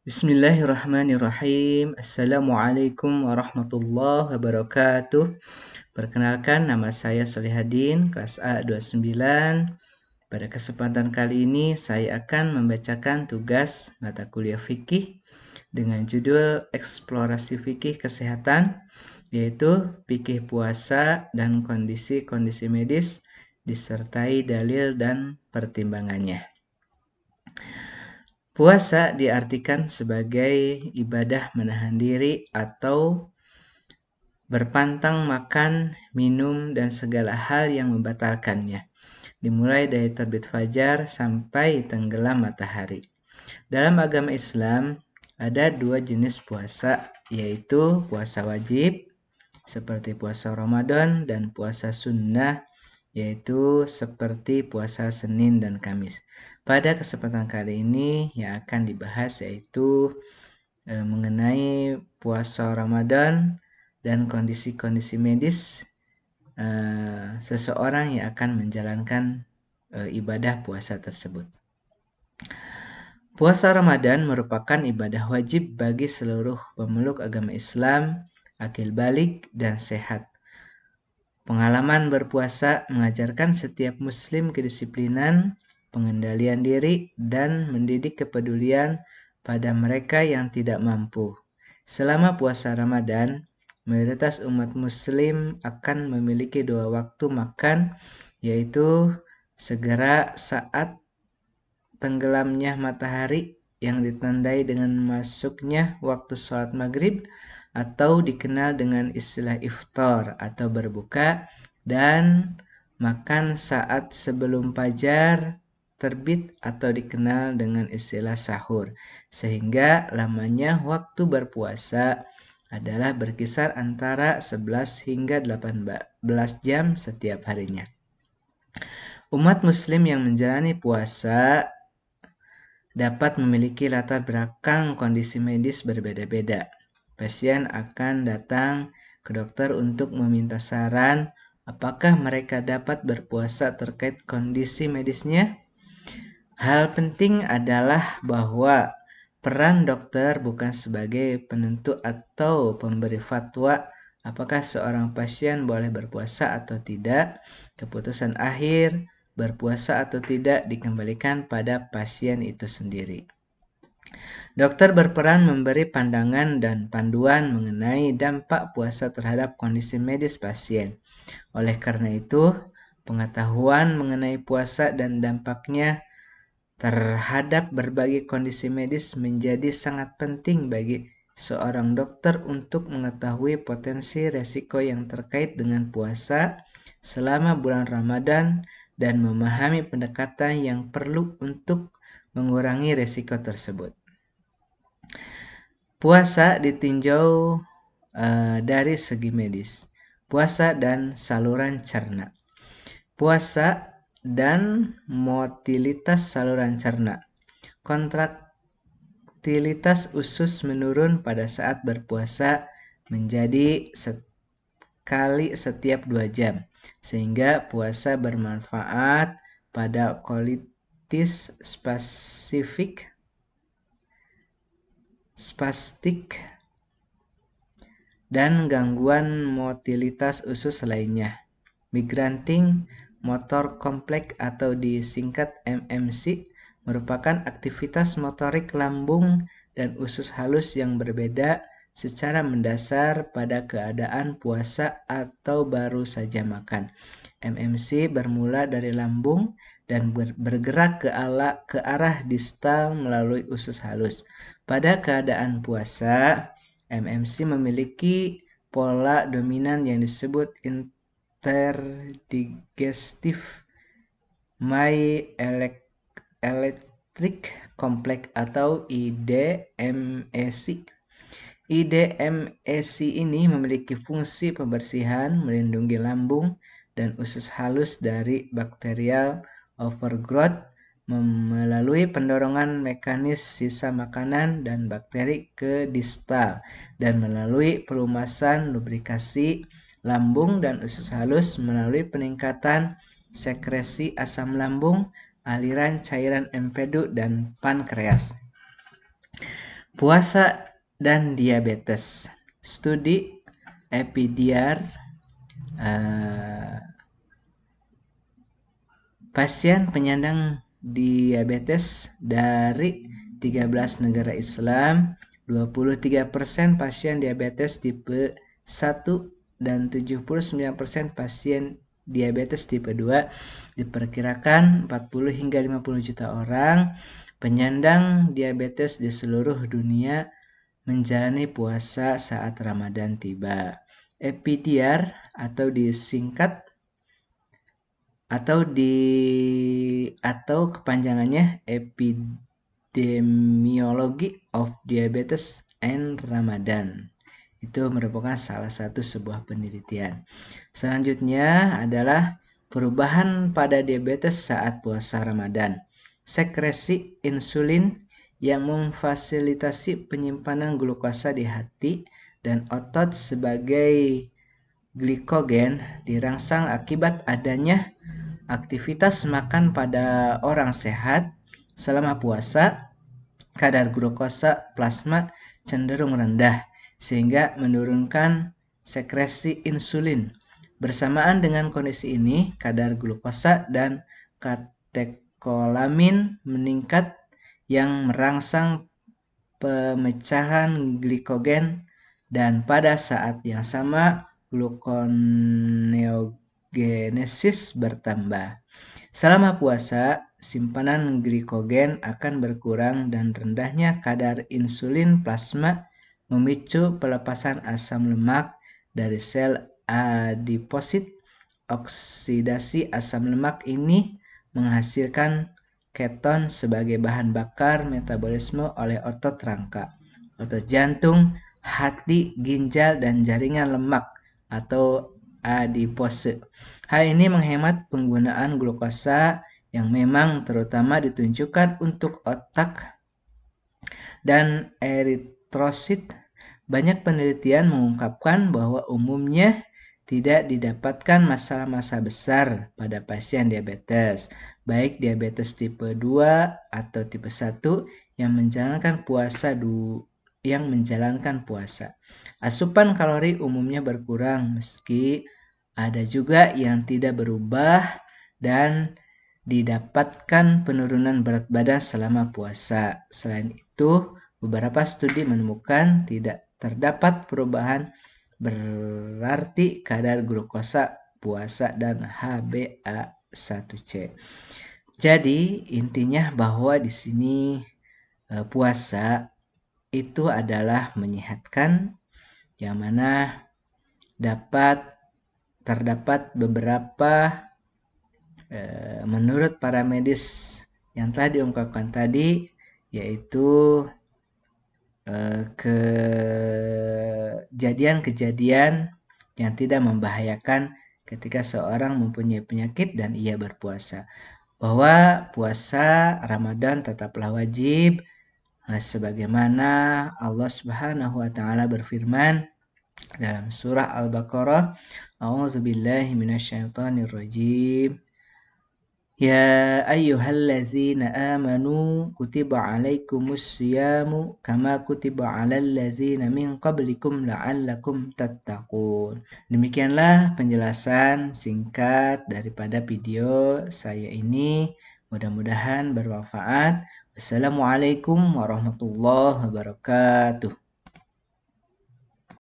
Bismillahirrahmanirrahim. Assalamualaikum warahmatullahi wabarakatuh. Perkenalkan, nama saya Solihadin, kelas A29. Pada kesempatan kali ini saya akan membacakan tugas mata kuliah fikih dengan judul Eksplorasi Fikih Kesehatan, yaitu fikih puasa dan kondisi-kondisi medis disertai dalil dan pertimbangannya. Puasa diartikan sebagai ibadah menahan diri atau berpantang makan, minum, dan segala hal yang membatalkannya, dimulai dari terbit fajar sampai tenggelam matahari. Dalam agama Islam, ada dua jenis puasa, yaitu puasa wajib, seperti puasa Ramadan, dan puasa sunnah, yaitu seperti puasa Senin dan Kamis. Pada kesempatan kali ini yang akan dibahas yaitu mengenai puasa Ramadan dan kondisi-kondisi medis seseorang yang akan menjalankan ibadah puasa tersebut. Puasa Ramadan merupakan ibadah wajib bagi seluruh pemeluk agama Islam, akil balik, dan sehat. Pengalaman berpuasa mengajarkan setiap muslim kedisiplinan, pengendalian diri, dan mendidik kepedulian pada mereka yang tidak mampu. Selama puasa Ramadan, mayoritas umat muslim akan memiliki dua waktu makan, yaitu segera saat tenggelamnya matahari yang ditandai dengan masuknya waktu sholat maghrib, atau dikenal dengan istilah iftar atau berbuka, dan makan saat sebelum fajar terbit atau dikenal dengan istilah sahur, sehingga lamanya waktu berpuasa adalah berkisar antara 11 hingga 18 jam setiap harinya. Umat muslim yang menjalani puasa dapat memiliki latar belakang kondisi medis berbeda-beda. Pasien akan datang ke dokter untuk meminta saran apakah mereka dapat berpuasa terkait kondisi medisnya. Hal penting adalah bahwa peran dokter bukan sebagai penentu atau pemberi fatwa apakah seorang pasien boleh berpuasa atau tidak. Keputusan akhir berpuasa atau tidak dikembalikan pada pasien itu sendiri. Dokter berperan memberi pandangan dan panduan mengenai dampak puasa terhadap kondisi medis pasien. Oleh karena itu, pengetahuan mengenai puasa dan dampaknya terhadap berbagai kondisi medis menjadi sangat penting bagi seorang dokter untuk mengetahui potensi resiko yang terkait dengan puasa selama bulan Ramadan dan memahami pendekatan yang perlu untuk mengurangi resiko tersebut. Puasa ditinjau dari segi medis. Puasa dan saluran cerna. Puasa dan motilitas saluran cerna. Kontraktilitas usus menurun pada saat berpuasa menjadi sekali setiap 2 jam, sehingga puasa bermanfaat pada kolitis spastik dan gangguan motilitas usus lainnya. Migranting motor kompleks atau disingkat MMC merupakan aktivitas motorik lambung dan usus halus yang berbeda secara mendasar pada keadaan puasa atau baru saja makan. MMC bermula dari lambung dan bergerak ke arah distal melalui usus halus. Pada keadaan puasa, MMC memiliki pola dominan yang disebut interdigestive myelectric complex atau IDMEC. IDMEC ini memiliki fungsi pembersihan, melindungi lambung dan usus halus dari bacterial overgrowth melalui pendorongan mekanis sisa makanan dan bakteri ke distal dan melalui pelumasan lubrikasi lambung dan usus halus melalui peningkatan sekresi asam lambung, aliran cairan empedu dan pankreas. Puasa dan diabetes. Studi Epidar, pasien penyandang diabetes dari 13 negara Islam, 23% pasien diabetes tipe 1 dan 79% pasien diabetes tipe 2. Diperkirakan 40 hingga 50 juta orang penyandang diabetes di seluruh dunia menjalani puasa saat Ramadan tiba. Epidar atau disingkat atau kepanjangannya Epidemiology of Diabetes and Ramadan. Itu merupakan salah satu sebuah penelitian. Selanjutnya adalah perubahan pada diabetes saat puasa Ramadan. Sekresi insulin yang memfasilitasi penyimpanan glukosa di hati dan otot sebagai glikogen dirangsang akibat adanya aktivitas makan pada orang sehat selama puasa. Kadar glukosa plasma cenderung rendah sehingga menurunkan sekresi insulin. Bersamaan dengan kondisi ini, kadar glukosa dan katekolamin meningkat yang merangsang pemecahan glikogen dan pada saat yang sama gluconeogenesis bertambah. Selama puasa, simpanan glikogen akan berkurang dan rendahnya kadar insulin plasma memicu pelepasan asam lemak dari sel adiposit. Oksidasi asam lemak ini menghasilkan keton sebagai bahan bakar metabolisme oleh otot rangka, otot jantung, hati, ginjal, dan jaringan lemak atau adipose. Hal ini menghemat penggunaan glukosa yang memang terutama ditunjukkan untuk otak dan eritrosit. Banyak penelitian mengungkapkan bahwa umumnya tidak didapatkan masalah-masalah besar pada pasien diabetes, baik diabetes tipe 2 atau tipe 1 yang menjalankan puasa. Asupan kalori umumnya berkurang meski ada juga yang tidak berubah dan didapatkan penurunan berat badan selama puasa. Selain itu, beberapa studi menemukan tidak terdapat perubahan berarti kadar glukosa puasa dan HbA1c. Jadi intinya bahwa di sini puasa itu adalah menyehatkan, yang mana terdapat beberapa menurut para medis yang telah diungkapkan tadi, yaitu kejadian-kejadian yang tidak membahayakan ketika seorang mempunyai penyakit dan ia berpuasa. Bahwa puasa Ramadan tetaplah wajib, sebagaimana Allah Subhanahu wa taala berfirman dalam surah Al-Baqarah, A'udzubillahi minasyaitonirrajim. Ya ayyuhallazina amanu kutiba alaikumus siyamu kama kutiba alal ladzina min qablikum la'allakum tattaqun. Demikianlah penjelasan singkat daripada video saya ini. Mudah-mudahan bermanfaat. Wassalamualaikum warahmatullahi wabarakatuh.